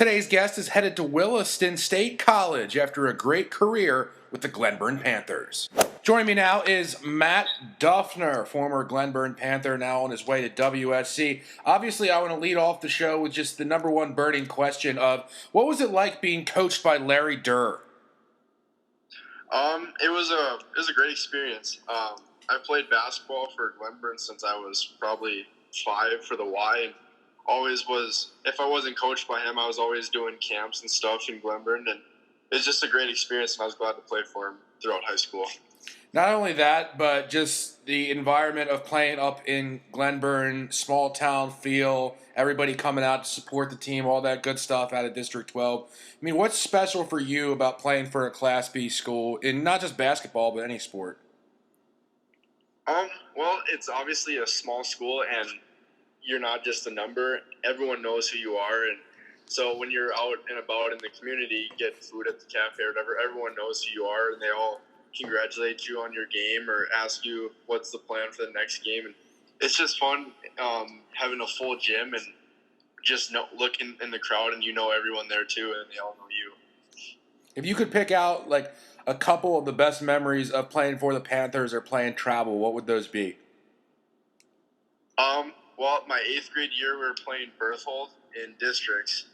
Today's guest is headed to Williston State College after a great career with the Glenburn Panthers. Joining me now is Matt Dufner, former Glenburn Panther, now on his way to WSC. Obviously, I want to lead off the show with just the number one burning question of what was it like being coached by Larry Durr? It was a great experience. I played basketball for Glenburn since I was probably 5 for the Y, and always was. If I wasn't coached by him, I was always doing camps and stuff in Glenburn, and it was just a great experience. And I was glad to play for him throughout high school. Not only that, but just the environment of playing up in Glenburn, small town feel, everybody coming out to support the team, all that good stuff out of District 12. I mean, what's special for you about playing for a Class B school in not just basketball, but any sport? Well, it's obviously a small school, and you're not just a number. Everyone knows who you are, and so when you're out and about in the community, get food at the cafe or whatever, everyone knows who you are, and they all congratulate you on your game or ask you what's the plan for the next game. And it's just fun having a full gym and just look in the crowd, and you know everyone there too, and they all know you. If you could pick out like a couple of the best memories of playing for the Panthers or playing travel, what would those be? Well, my 8th grade year, we were playing Berthold in districts,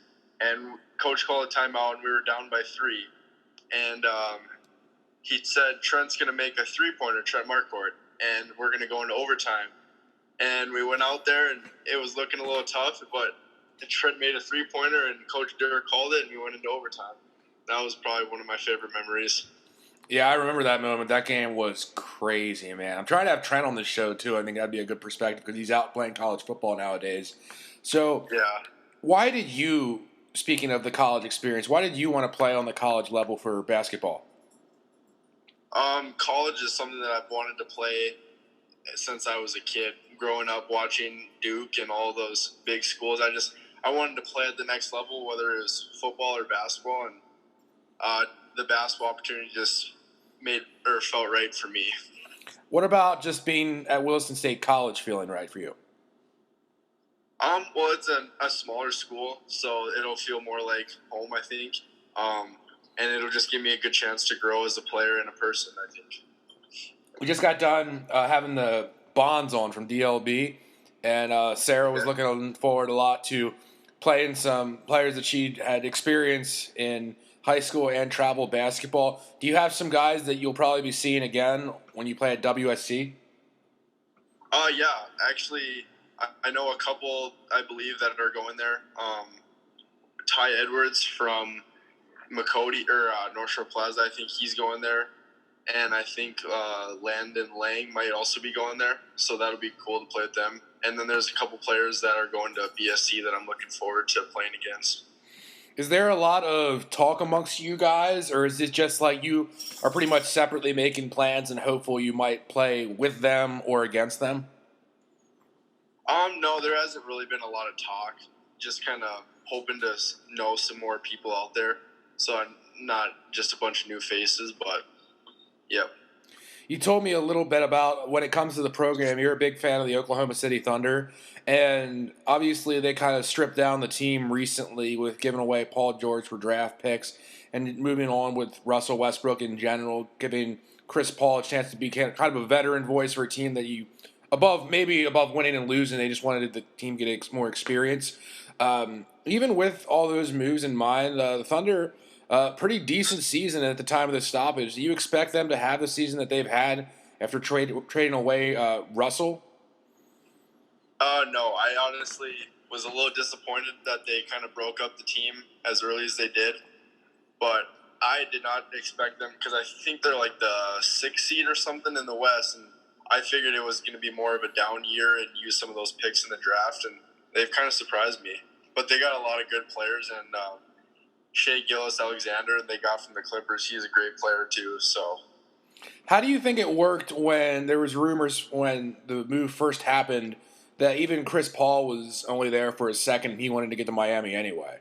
and coach called a timeout, and we were down by 3. And he said, Trent's going to make a 3-pointer, Trent Marquardt, and we're going to go into overtime. And we went out there, and it was looking a little tough, but Trent made a 3-pointer, and Coach Durr called it, and we went into overtime. That was probably one of my favorite memories. Yeah, I remember that moment. That game was crazy, man. I'm trying to have Trent on this show, too. I think that'd be a good perspective because he's out playing college football nowadays. So, Yeah. Why did you, speaking of the college experience, why did you want to play on the college level for basketball? College is something that I've wanted to play since I was a kid. Growing up watching Duke and all those big schools, I wanted to play at the next level, whether it was football or basketball, and the basketball opportunity just felt right for me. What about just being at Williston State College feeling right for you? Well, it's a smaller school, so it'll feel more like home, I think. And it'll just give me a good chance to grow as a player and a person, I think. We just got done having the Bonds on from DLB, and Sarah was looking forward a lot to playing some players that she had experience in high school and travel basketball. Do you have some guys that you'll probably be seeing again when you play at WSC? Yeah, actually, I know a couple, I believe, that are going there. Ty Edwards from Makoti or North Shore Plaza, I think he's going there. And I think Landon Lang might also be going there. So that'll be cool to play with them. And then there's a couple players that are going to BSC that I'm looking forward to playing against. Is there a lot of talk amongst you guys, or is it just like you are pretty much separately making plans and hopeful you might play with them or against them? No, there hasn't really been a lot of talk. Just kind of hoping to know some more people out there. So I'm not just a bunch of new faces, but yep. You told me a little bit about when it comes to the program, you're a big fan of the Oklahoma City Thunder, and obviously they kind of stripped down the team recently with giving away Paul George for draft picks and moving on with Russell Westbrook in general, giving Chris Paul a chance to be kind of a veteran voice for a team that you above winning and losing, they just wanted the team to get more experience. Even with all those moves in mind, the Thunder – pretty decent season at the time of the stoppage. Do you expect them to have the season that they've had after trading away Russell? No, I honestly was a little disappointed that they kind of broke up the team as early as they did. But I did not expect them because I think they're like the 6th seed or something in the West. And I figured it was going to be more of a down year and use some of those picks in the draft. And they've kind of surprised me. But they got a lot of good players, and Shea Gilgeous-Alexander they got from the Clippers. He's a great player too. So, how do you think it worked when there was rumors when the move first happened that even Chris Paul was only there for a second and he wanted to get to Miami anyway?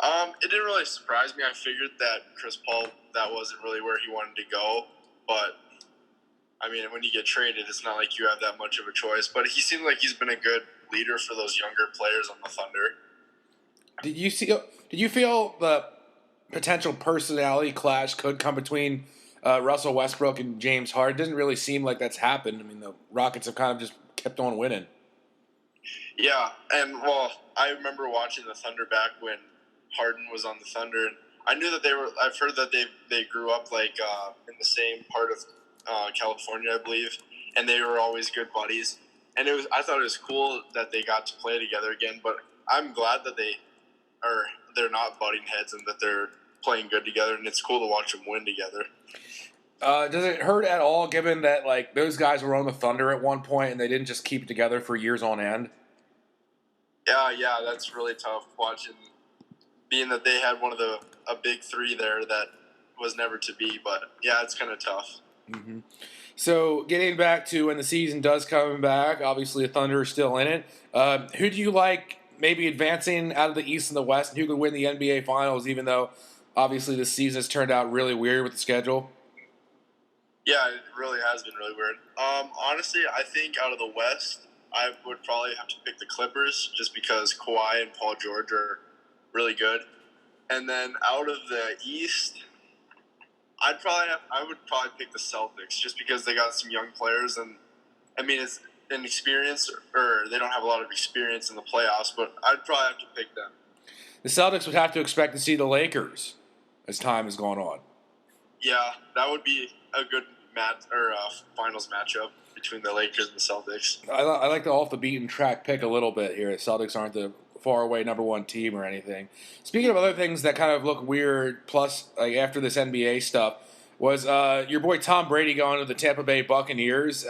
It didn't really surprise me. I figured that Chris Paul, that wasn't really where he wanted to go. But I mean, when you get traded, it's not like you have that much of a choice. But he seemed like he's been a good leader for those younger players on the Thunder. Did you feel the potential personality clash could come between Russell Westbrook and James Harden? It doesn't really seem like that's happened. I mean, the Rockets have kind of just kept on winning. Yeah, and well, I remember watching the Thunder back when Harden was on the Thunder, and I knew that they were. I've heard that they grew up like in the same part of California, I believe, and they were always good buddies. And I thought it was cool that they got to play together again. But I'm glad that they're not butting heads and that they're playing good together, and it's cool to watch them win together. Does it hurt at all, given that like those guys were on the Thunder at one point and they didn't just keep it together for years on end? Yeah, that's really tough watching, being that they had a big three there that was never to be. But yeah, it's kind of tough. Mm-hmm. So getting back to when the season does come back, obviously the Thunder are still in it. Who do you like maybe advancing out of the East and the West, and who could win the NBA Finals? Even though obviously this season has turned out really weird with the schedule. Yeah, it really has been really weird. Honestly, I think out of the West, I would probably have to pick the Clippers just because Kawhi and Paul George are really good. And then out of the East, I would probably pick the Celtics just because they got some young players, and I mean it's inexperienced, or they don't have a lot of experience in the playoffs, but I'd probably have to pick them. The Celtics would have to expect to see the Lakers as time has gone on. Yeah, that would be a good finals matchup between the Lakers and the Celtics. I like the off the beaten track pick a little bit here. The Celtics aren't the far away number one team or anything. Speaking of other things that kind of look weird, plus like after this NBA stuff, was your boy Tom Brady going to the Tampa Bay Buccaneers.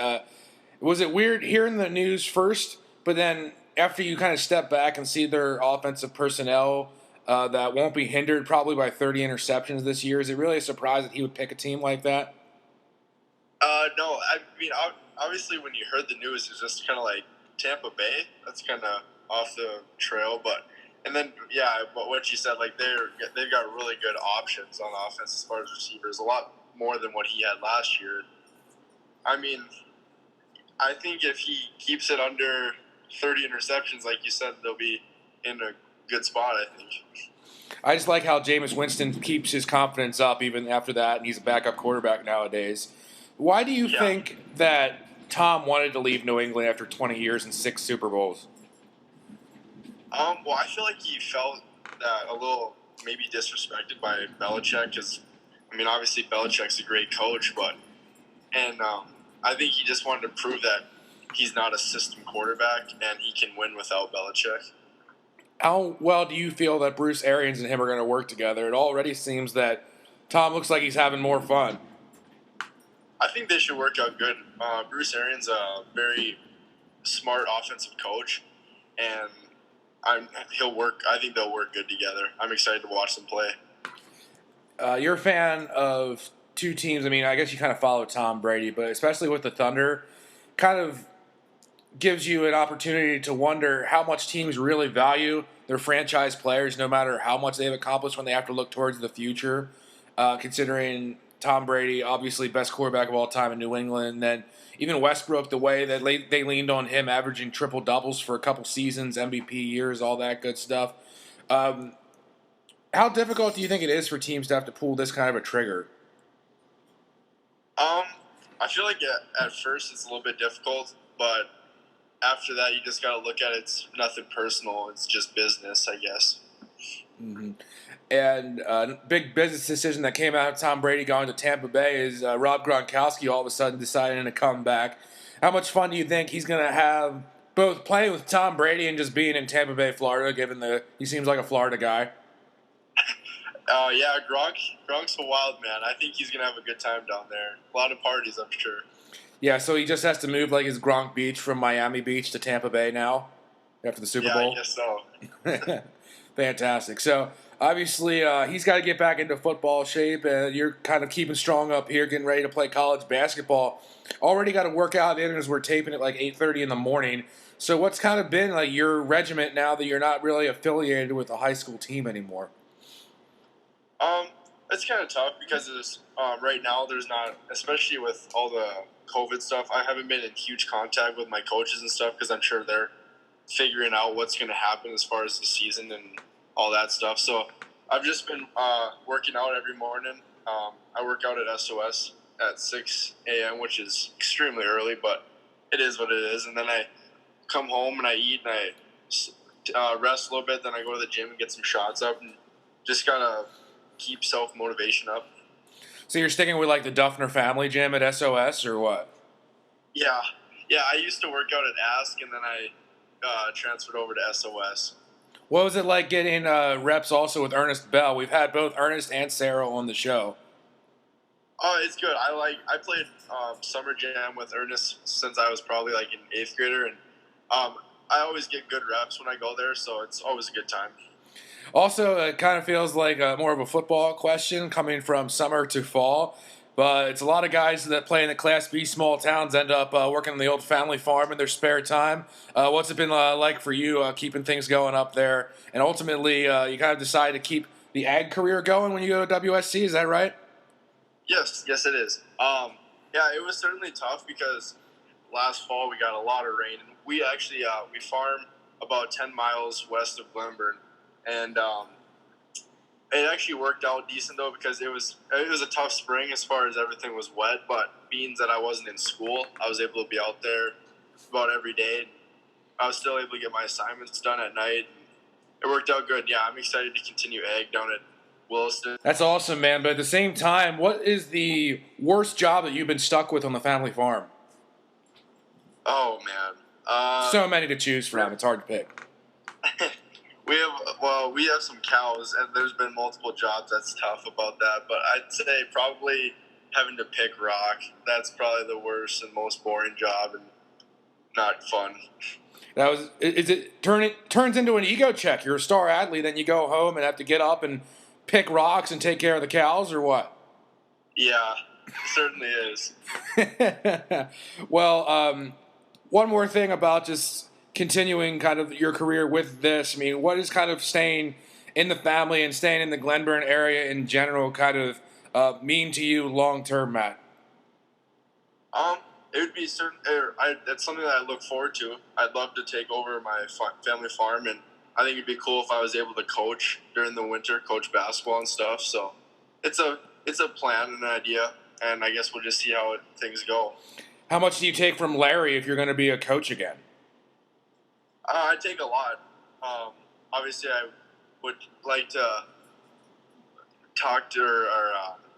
Was it weird hearing the news first, but then after you kind of step back and see their offensive personnel that won't be hindered probably by 30 interceptions this year, is it really a surprise that he would pick a team like that? No, I mean, obviously when you heard the news, it's just kind of like Tampa Bay. That's kind of off the trail, but what you said, like they've got really good options on offense as far as receivers, a lot more than what he had last year. I mean, I think if he keeps it under 30 interceptions, like you said, they'll be in a good spot, I think. I just like how Jameis Winston keeps his confidence up even after that, and he's a backup quarterback nowadays. Why do you think that Tom wanted to leave New England after 20 years and 6 Super Bowls? Well, I feel like he felt a little maybe disrespected by Belichick because, I mean, obviously Belichick's a great coach, and I think he just wanted to prove that he's not a system quarterback and he can win without Belichick. How well do you feel that Bruce Arians and him are going to work together? It already seems that Tom looks like he's having more fun. I think they should work out good. Bruce Arians a very smart offensive coach, and I think they'll work good together. I'm excited to watch them play. You're a fan of two teams. I mean, I guess you kind of follow Tom Brady, but especially with the Thunder, kind of gives you an opportunity to wonder how much teams really value their franchise players, no matter how much they've accomplished when they have to look towards the future, considering Tom Brady, obviously best quarterback of all time in New England, and then even Westbrook, the way that they leaned on him, averaging triple doubles for a couple seasons, MVP years, all that good stuff. How difficult do you think it is for teams to have to pull this kind of a trigger? I feel like at first it's a little bit difficult, but after that you just got to look at it. It's nothing personal. It's just business, I guess. Mm-hmm. And big business decision that came out of Tom Brady going to Tampa Bay is Rob Gronkowski all of a sudden deciding to come back. How much fun do you think he's going to have both playing with Tom Brady and just being in Tampa Bay, Florida, given he seems like a Florida guy? Yeah, Gronk's a wild man. I think he's going to have a good time down there. A lot of parties, I'm sure. Yeah, so he just has to move like his Gronk Beach from Miami Beach to Tampa Bay now after the Super Bowl? Yeah, I guess so. Fantastic. So, obviously, he's got to get back into football shape, and you're kind of keeping strong up here, getting ready to play college basketball. Already got to work out in as we're taping at like 8:30 in the morning. So, what's kind of been like your regiment now that you're not really affiliated with a high school team anymore? It's kind of tough because right now there's not, especially with all the COVID stuff, I haven't been in huge contact with my coaches and stuff because I'm sure they're figuring out what's going to happen as far as the season and all that stuff. So I've just been working out every morning. I work out at SOS at 6 a.m., which is extremely early, but it is what it is. And then I come home and I eat and I rest a little bit. Then I go to the gym and get some shots up and just gotta keep self-motivation up. So you're sticking with like the Dufner family gym at SOS or what? Yeah. I used to work out at Ask, and then I transferred over to SOS. What was it like getting reps also with Ernest Bell? We've had both Ernest and Sarah on the show. Oh, it's good. I played summer jam with Ernest since I was probably like an 8th grader, and I always get good reps when I go there, so it's always a good time. Also, it kind of feels like more of a football question coming from summer to fall. But it's a lot of guys that play in the Class B small towns end up working on the old family farm in their spare time. What's it been like for you keeping things going up there? And ultimately, you kind of decide to keep the ag career going when you go to WSC. Is that right? Yes, it is. Yeah, it was certainly tough because last fall we got a lot of rain. We actually we farm about 10 miles west of Glenburn, and it actually worked out decent though because it was a tough spring as far as everything was wet. But being that I wasn't in school, I was able to be out there about every day. I was still able to get my assignments done at night. It worked out good. Yeah, I'm excited to continue ag down at Williston. That's awesome, man. But at the same time, what is the worst job that you've been stuck with on the family farm? Oh man, So many to choose from. It's hard to pick. We have some cows, and there's been multiple jobs that's tough about that. But I'd say probably having to pick rock. That's probably the worst and most boring job, and not fun. Turns into an ego check. You're a star athlete, then you go home and have to get up and pick rocks and take care of the cows, or what? Yeah, it certainly is. Well, one more thing about just continuing kind of your career with this. I mean, what is kind of staying in the family and staying in the Glenburn area in general kind of mean to you long term, Matt? It would be certain. That's something that I look forward to. I'd love to take over my family farm, and I think it'd be cool if I was able to coach during the winter, coach basketball and stuff. So it's a plan and an idea, and I guess we'll just see how things go. How much do you take from Larry if you're going to be a coach again? I take a lot. Obviously, I would like to talk to or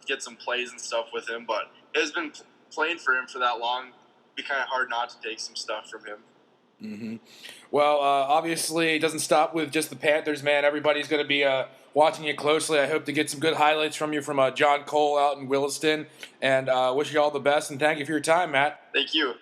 get some plays and stuff with him, but it has been playing for him for that long. It'd be kind of hard not to take some stuff from him. Mm-hmm. Well, obviously, it doesn't stop with just the Panthers, man. Everybody's going to be watching you closely. I hope to get some good highlights from you from John Cole out in Williston, and wish you all the best, and thank you for your time, Matt. Thank you.